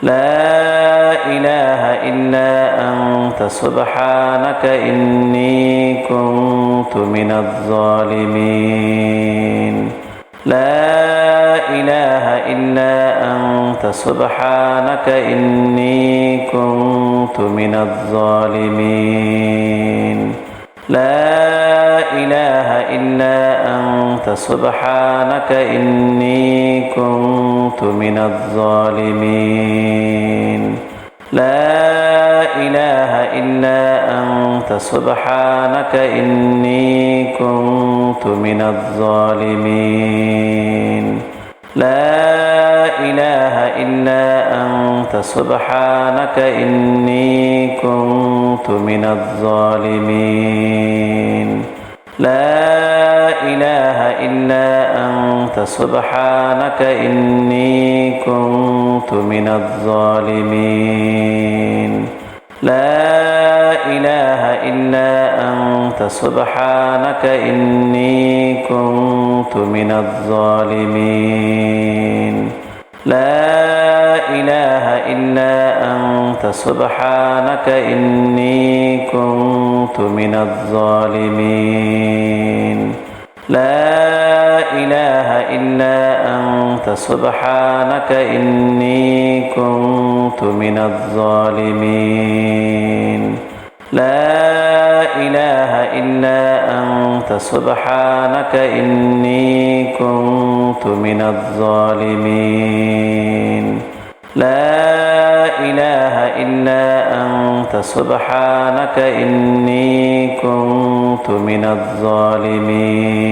لا إله إلا أنت سبحانك إني كنت من الظالمين لا إله إلا أنت سبحانك إني كنت من الظالمين لا إله إلا أنت سبحانك إني كنت من الظالمين لا إله إلا أنت سبحانك إني كنت من الظالمين لا إله إلا أنت سبحانك إني كنت من الظالمين لا إله إلا أنت سبحانك إني كنت من الظالمين لا إله إلا أنت سبحانك إني كنت من الظالمين لا إله إلا أنت سبحانك إني كنت من الظالمين لا إله إلا أنت سبحانك إني كنت من الظالمين لا إله إلا أنت سبحانك إني كنت من الظالمين لا إله إلا أنت سبحانك إني كنت من الظالمين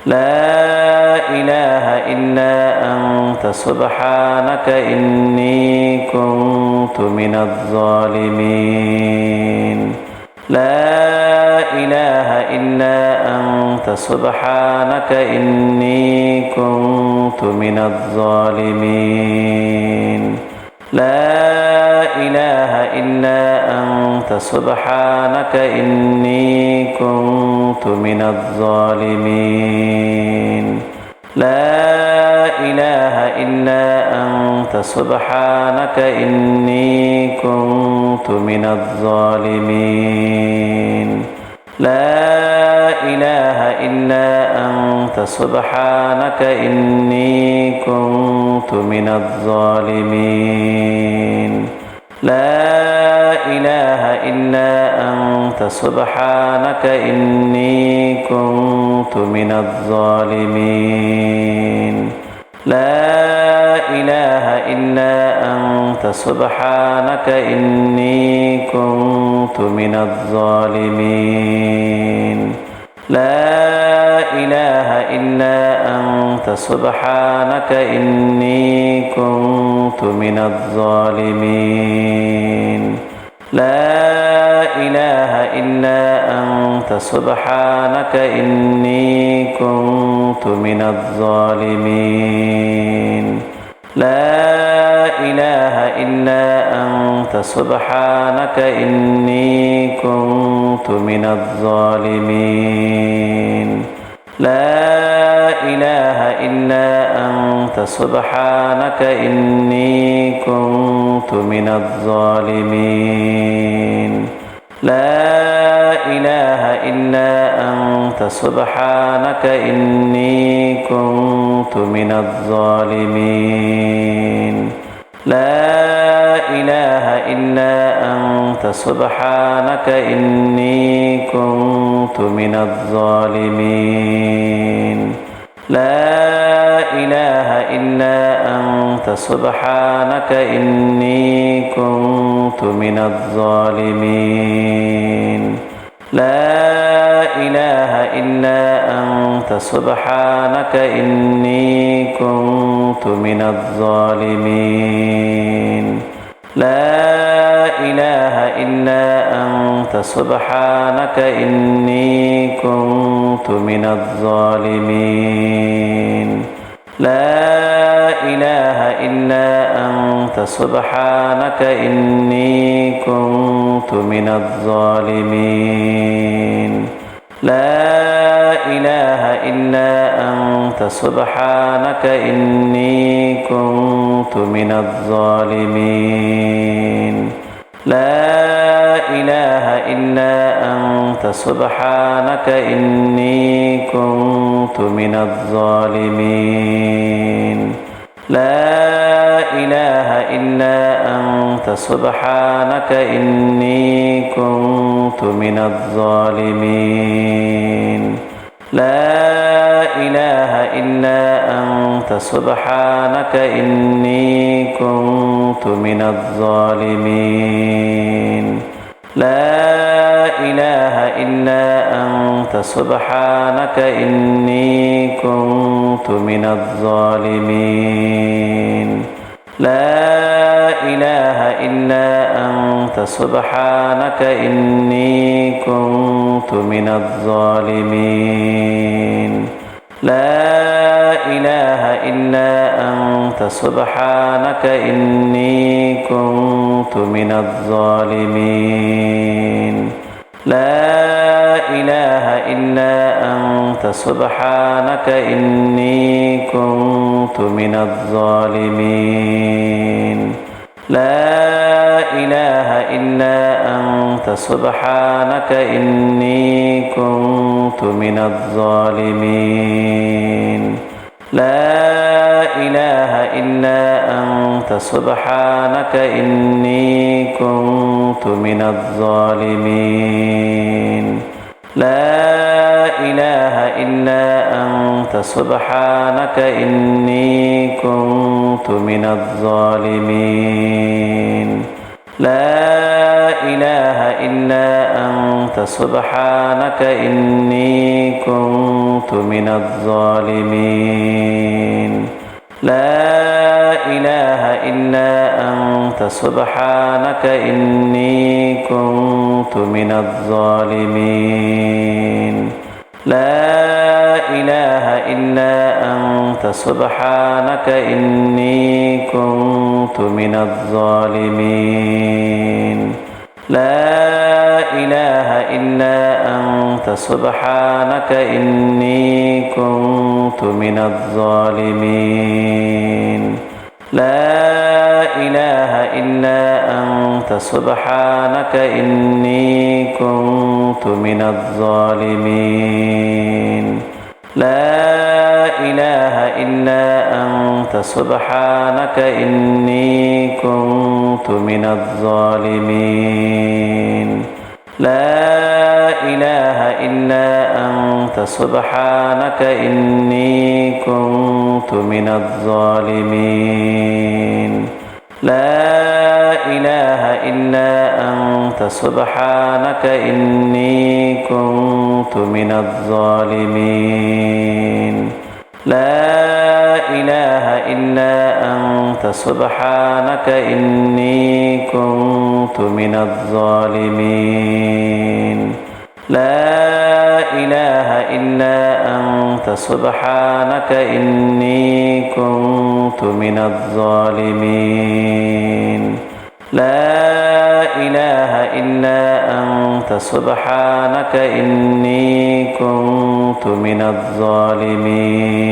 لا إله إلا أنت سبحانك إني كنت من الظالمين لا إله إلا أنت سبحانك إني كنت من الظالمين لا إله إلا أنت سبحانك إني كنت من الظالمين لا إله إلا أنت سبحانك إني كنت من الظالمين لا إله إلا أنت سبحانك إني كنت من الظالمين لا إله إلا أنت سبحانك إني كنت من الظالمين لا إله إلا أنت سبحانك إني كنت من الظالمين لا إله إلا أنت سبحانك إني كنت من الظالمين لا إله إلا أنت سبحانك إني كنت من الظالمين لا إله إلا أنت سبحانك إني كنت من الظالمين لا إله إلا أنت سبحانك إني كنت من الظالمين لا إله إلا أنت سبحانك إني كنت من الظالمين لا إله إلا أنت سبحانك إني كنت من الظالمين لا إله إلا أنت سبحانك إني كنت من الظالمين لا إله إلا أنت سبحانك إني كنت من الظالمين لا إله إلا أنت سبحانك إني كنت من الظالمين لا إله إلا أنت سبحانك إني كنت من الظالمين لا إله إلا أنت سبحانك إني كنت من الظالمين لا إله إلا أنت سبحانك إني كنت من الظالمين لا إله إلا أنت سبحانك إني كنت من الظالمين لا إله إلا أنت سبحانك إني كنت من الظالمين لا إله إلا أنت سبحانك إني كنت من الظالمين لا إله إلا أنت سبحانك إني كنت من الظالمين لا إله إلا أنت سبحانك إني كنت من الظالمين لا إله إلا أنت سبحانك إني كنت من الظالمين لا إله إلا أنت سبحانك إني كنت من الظالمين لا إله إلا أنت سبحانك إني كنت من الظالمين لا إله إلا أنت سبحانك إني كنت من الظالمين لا إله إلا أنت سبحانك إني كنت من الظالمين لا إله إلا أنت سبحانك إني كنت من الظالمين لا إله إلا أنت سبحانك إني كنت من الظالمين لا إله إلا أنت سبحانك إني كنت من الظالمين لا إله إلا أنت سبحانك إني كنت من الظالمين لا إله إلا أنت سبحانك إني كنت من الظالمين لا إله إلا أنت سبحانك إني كنت من الظالمين لا إله إلا أنت سبحانك إني كنت من الظالمين لا إله إلا أنت سبحانك إني كنت من الظالمين لا إله إلا أنت سبحانك إني كنت من الظالمين لا إله إلا أنت سبحانك إني كنت من الظالمين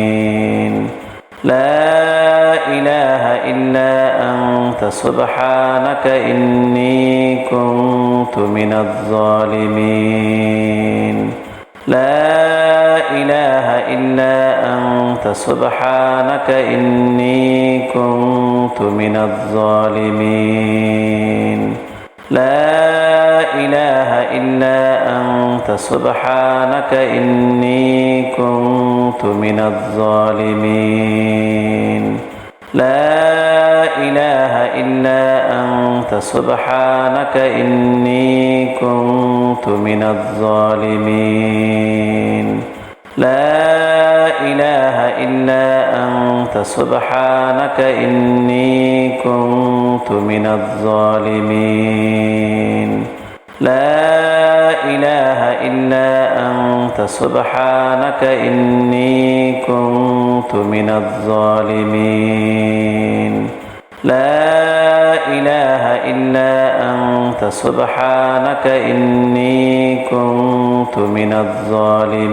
لا إله إلا أنت سبحانك إني كنت من الظالمين لا إله إلا أنت سبحانك إني كنت من الظالمين لا إله إلا أنت سبحانك إني كنت من الظالمين لا إله إلا أنت سبحانك إني كنت من الظالمين لا إله إلا أنت سبحانك إني كنت من الظالمين لا إله إلا أنت سبحانك إني كنت من الظالمين لا إله إلا أنت سبحانك إني كنت كنت من الظالمين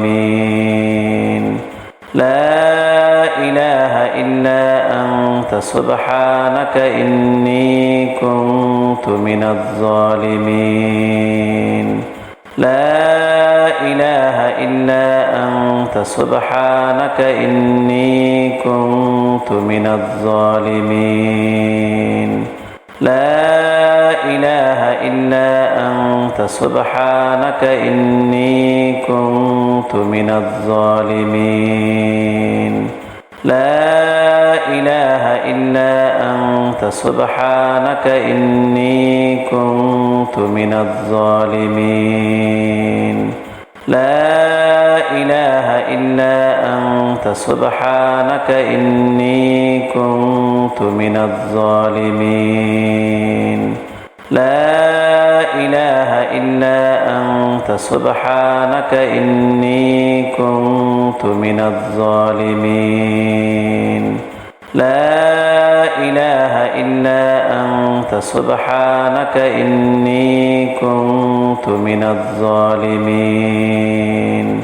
لا إله إلا أنت سبحانك إني كنت من الظالمين لا إله إلا أنت سبحانك إني كنت من الظالمين لا إله إلا أنت سبحانك إني كنت من الظالمين لا إله إلا أنت سبحانك إني كنت من الظالمين لا إله إلا أنت سبحانك إني كنت من الظالمين لا إله إلا أنت سبحانك إني كنت من الظالمين لا إله إلا أنت سبحانك إني كنت من الظالمين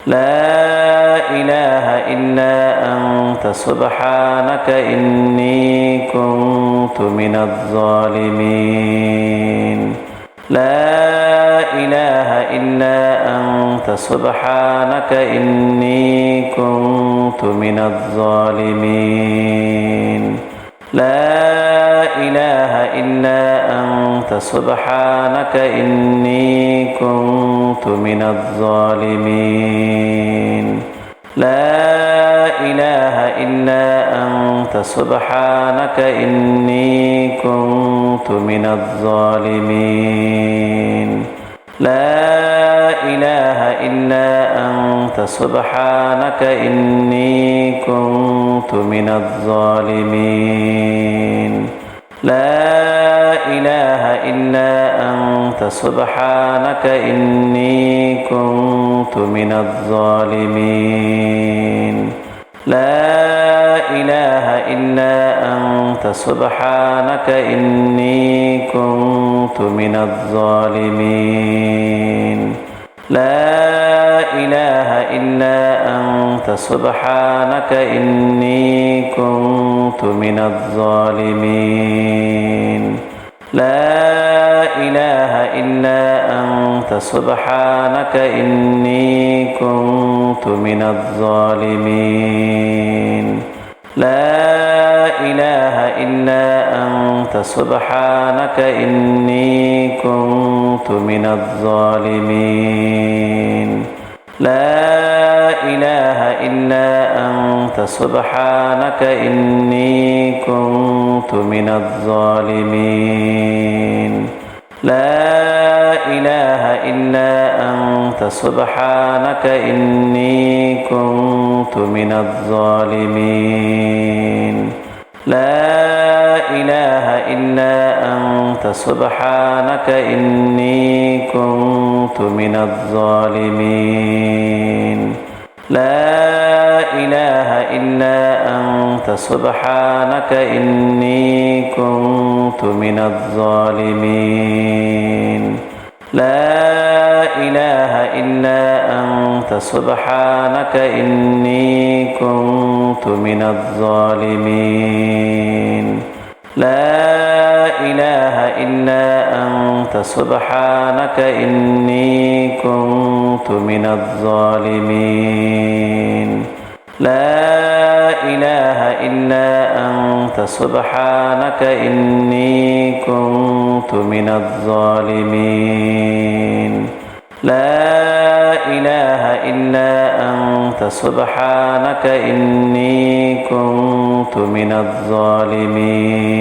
لا إله إلا أنت سبحانك إني كنت من الظالمين لا إله إلا أنت سبحانك إني كنت من الظالمين لا إله إلا أنت سبحانك إني كنت من الظالمين لا إله إلا أنت سبحانك إني كنت من الظالمين لا إله إلا أنت سبحانك إني كنت من الظالمين لا إله إلا أنت سبحانك إني كنت من الظالمين لا إله إلا أنت سبحانك إني كنت من الظالمين لا إله إلا أنت سبحانك إني كنت من الظالمين لا إله إلا أنت سبحانك إني كنت من الظالمين لا إله إلا أنت سبحانك إني كنت من الظالمين لا إله إلا أنت سبحانك إني كنت من الظالمين لا إله إلا أنت سبحانك إني كنت من الظالمين لا إله إلا أنت سبحانك إني كنت من الظالمين لا إله إلا أنت سبحانك إني كنت من الظالمين لا إله إلا أنت سبحانك إني كنت من الظالمين لا إله إلا أنت سبحانك إني كنت من الظالمين لا إله إلا أنت سبحانك إني كنت من الظالمين لا إله إلا أنت سبحانك إني كنت من الظالمين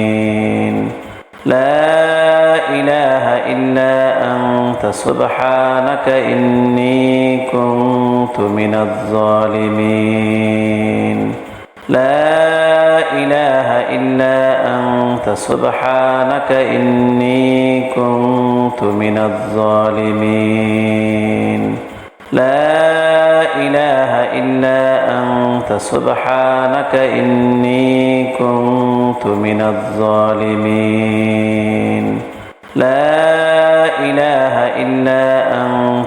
لا إله إلا أنت سبحانك إني كنت من الظالمين لا إله إلا أنت سبحانك إني كنت من الظالمين لا إله إلا أنت سبحانك إني كنت من الظالمين لا إله إلا أنت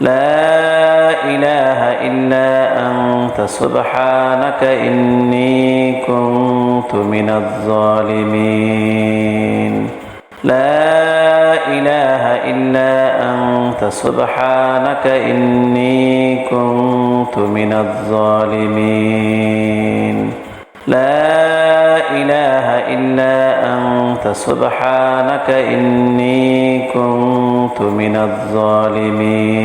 لا إله إلا أنت سبحانك إني كنت من الظالمين لا إله إلا أنت سبحانك إني كنت من الظالمين لا إله إلا أنت سبحانك إني كنت من الظالمين